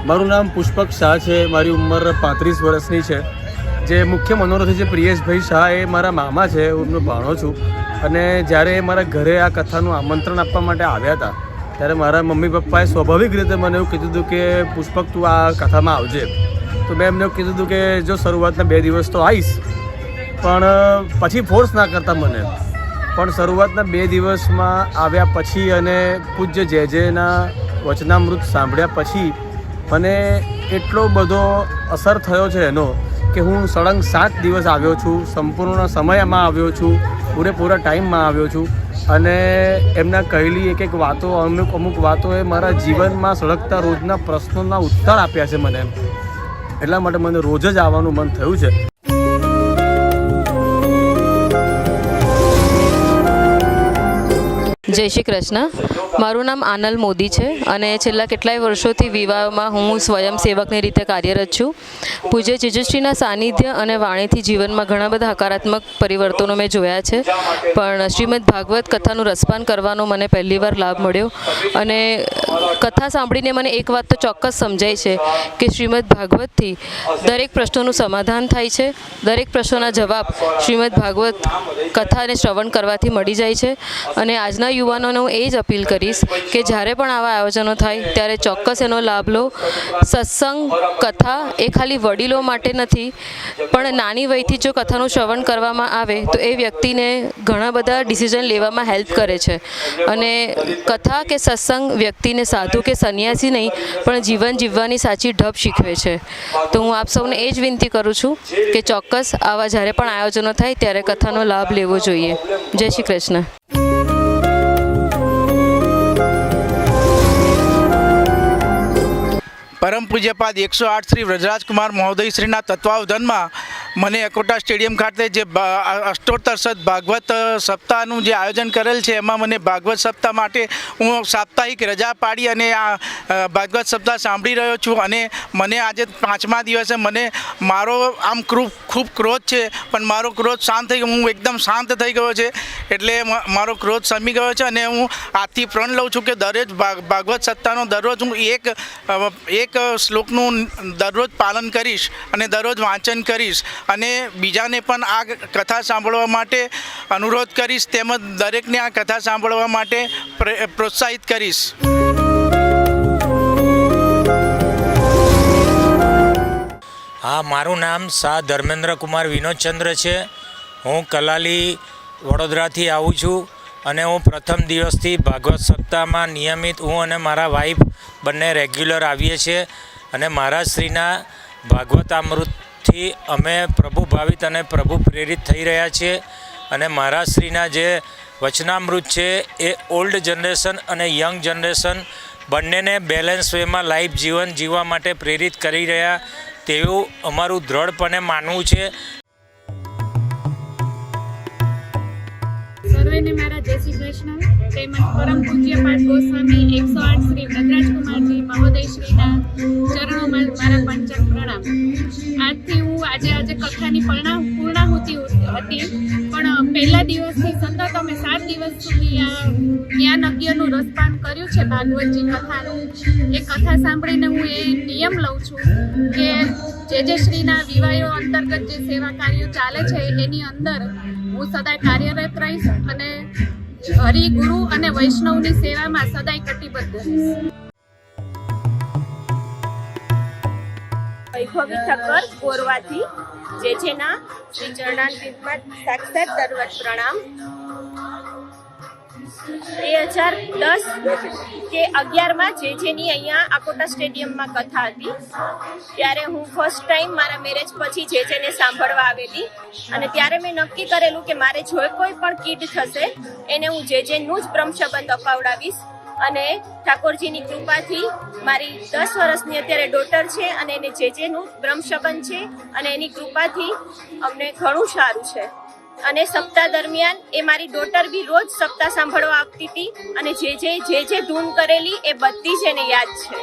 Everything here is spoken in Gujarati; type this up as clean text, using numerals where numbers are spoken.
મારું નામ પુષ્પક શાહ છે. મારી ઉંમર 35 વર્ષની છે. જે મુખ્ય મનોરથી છે પ્રિયેશભાઈ શાહ, એ મારા મામા છે. હું એમનો ભાણો છું. અને જ્યારે મારા ઘરે આ કથાનું આમંત્રણ આપવા માટે આવ્યા હતા ત્યારે મારા મમ્મી પપ્પાએ સ્વાભાવિક રીતે મને એવું કીધું હતું કે પુષ્પક તું આ કથામાં આવજે. તો મેં એમને કીધું હતું કે જો શરૂઆતના 2 દિવસ તો આવીશ, પણ પછી ફોર્સ ના કરતા મને. પણ શરૂઆતના 2 દિવસમાં આવ્યા પછી અને પૂજ્ય જેજેના વચનામૃત સાંભળ્યા પછી મને એટલો બધો અસર થયો છે એનો કે હું સળંગ 7 દિવસ આવ્યો છું, સંપૂર્ણ સમયમાં આવ્યો છું, પૂરેપૂરા ટાઈમમાં આવ્યો છું. અને એમના કહેલી એક વાતો, અમુક વાતોએ મારા જીવનમાં સળગતા રોજના પ્રશ્નોના ઉત્તર આપ્યા છે મને. એટલા માટે મને રોજ જ આવવાનું મન થયું છે. જય શ્રી કૃષ્ણ. મારું નામ આનલ મોદી છે અને છેલ્લા કેટલાય વર્ષોથી વિવાહમાં હું સ્વયંસેવકની રીતે કાર્યરત છું. પૂજ્ય જેજુશ્રીના સાનિધ્ય અને વાણીથી જીવનમાં ઘણા બધા હકારાત્મક પરિવર્તનો મેં જોયા છે. પણ શ્રીમદ ભાગવત કથાનું રસપાન કરવાનો મને પહેલીવાર લાભ મળ્યો. અને કથા સાંભળીને મને એક વાત તો ચોક્કસ સમજાય છે કે શ્રીમદ ભાગવતથી દરેક પ્રશ્નોનું સમાધાન થાય છે. દરેક પ્રશ્નોના જવાબ શ્રીમદ ભાગવત કથાને શ્રવણ કરવાથી મળી જાય છે. અને આજના યુવાનોને હું એ જ અપીલ કરીશ કે જ્યારે પણ આવા આયોજનો થાય ત્યારે ચોક્કસ એનો લાભ લો. સત્સંગ કથા એ ખાલી વડીલો માટે નથી, પણ નાની વયથી જો કથાનું શ્રવણ કરવામાં આવે તો એ વ્યક્તિને ઘણા બધા ડિસિઝન લેવામાં હેલ્પ કરે છે. અને કથા કે સત્સંગ વ્યક્તિને સાધુ કે સંન્યાસી નહીં પણ જીવન જીવવાની સાચી ઢબ શીખવે છે. તો હું આપ સૌને એ જ વિનંતી કરું છું કે ચોક્કસ આવા જ્યારે પણ આયોજનો થાય ત્યારે કથાનો લાભ લેવો જોઈએ. જય શ્રી કૃષ્ણ. પરમ પૂજ્યપાદ 108 શ્રી વ્રજરાજકુમાર મહોદય શ્રીના તત્વાવધાનમાં મને અકોટા સ્ટેડિયમ ખાતે જે અષ્ટોત્તર સદ ભાગવત સપ્તાહનું જે આયોજન કરેલ છે એમાં મને ભાગવત સપ્તાહ માટે હું સાપ્તાહિક રજા પાડી અને આ ભાગવત સપ્તાહ સાંભળી રહ્યો છું. અને મને આજે 5મા દિવસે મને મારો આમ ખૂબ ક્રોધ છે, પણ મારો ક્રોધ શાંત થઈ ગયો. હું એકદમ શાંત થઈ ગયો છે, એટલે મારો ક્રોધ શમી ગયો છે. અને હું આજથી પ્રણ લઉં છું કે દરરોજ ભાગવત સપ્તાહનો દરરોજ હું એક શ્લોકનું દરરોજ પાલન કરીશ અને દરરોજ વાંચન કરીશ. અને બીજાને પણ આ કથા સાંભળવા માટે અનુરોધ કરીશ, તેમજ દરેકને આ કથા સાંભળવા માટે પ્રોત્સાહિત કરીશ. હા, મારું નામ શાહ ધર્મેન્દ્ર કુમાર વિનોદચંદ્ર છે. હું કલાલી વડોદરાથી આવું છું અને હું પ્રથમ દિવસથી ભાગવત સપ્તાહમાં નિયમિત હું અને મારા વાઈફ બંને રેગ્યુલર આવીએ છીએ. અને મહારાજ શ્રીના ભાગવતામૃતથી અમે પ્રભુ ભાવિત અને પ્રભુ પ્રેરિત થઈ રહ્યા છીએ. અને મહારાજ શ્રીના જે વચનામૃત છે એ ઓલ્ડ જનરેશન અને યંગ જનરેશન બંનેને બેલેન્સ વેમાં લાઈફ જીવન જીવવા માટે પ્રેરિત કરી રહ્યા તેવું અમારું દ્રઢપણે માનવું છે. સર્વેને મારા જય શ્રી કૃષ્ણ. તેમજ પરમ પૂજ્યપાદ ગોસ્વામી 108 શ્રી વ્રજરાજકુમારજી મહોદય શ્રીના ચરણોમાં મારા પંચમ પ્રણામ. આજથી હું આજે કથાની પૂર્ણાહુતિ હતી, પણ પહેલા દિવસથી સતત અમે 7 દિવસ સુધી આ જ્ઞાનયજ્ઞનું રસપાન કર્યું છે ભાગવતજી કથાનું. એ કથા સાંભળીને હું એ નિયમ લઉં છું કે જે શ્રીના વિવાહો અંતર્ગત જે સેવા કાર્યો ચાલે છે એની અંદર હું સદાય કાર્યરત રહીશ અને હરિ, ગુરુ અને વૈષ્ણવની સેવામાં સદાય કટિબદ્ધ રહીશ. વૈભવી ઠક્કર ગોરવાથી જેજેના શ્રી ચરણારવિંદમાં સાક્ષાત દંડવત પ્રણામ. 2010 કે 11માં જેજેની અહીંયા આકોટા સ્ટેડિયમમાં કથા હતી, ત્યારે હું ફર્સ્ટ ટાઈમ મારા મેરેજ પછી જેજેને સાંભળવા આવેલી. અને ત્યારે મેં નક્કી કરેલું કે મારે જો કોઈ પણ કિડ થશે એને હું જેજેનું જ બ્રહ્મસંબંધ અપાવડાવીશ. અને ઠાકોરજીની કૃપાથી મારી 10 વર્ષની અત્યારે ડોટર છે અને એને જેજેનું બ્રહ્મસંબંધ છે અને એની કૃપાથી અમને ઘણું સારું છે. અને સપ્તાહ દરમિયાન એ મારી ડોટર બી રોજ સપ્તાહ સાંભળવા આવતી હતી અને જે ધૂન કરેલી એ બધી જ એને યાદ છે.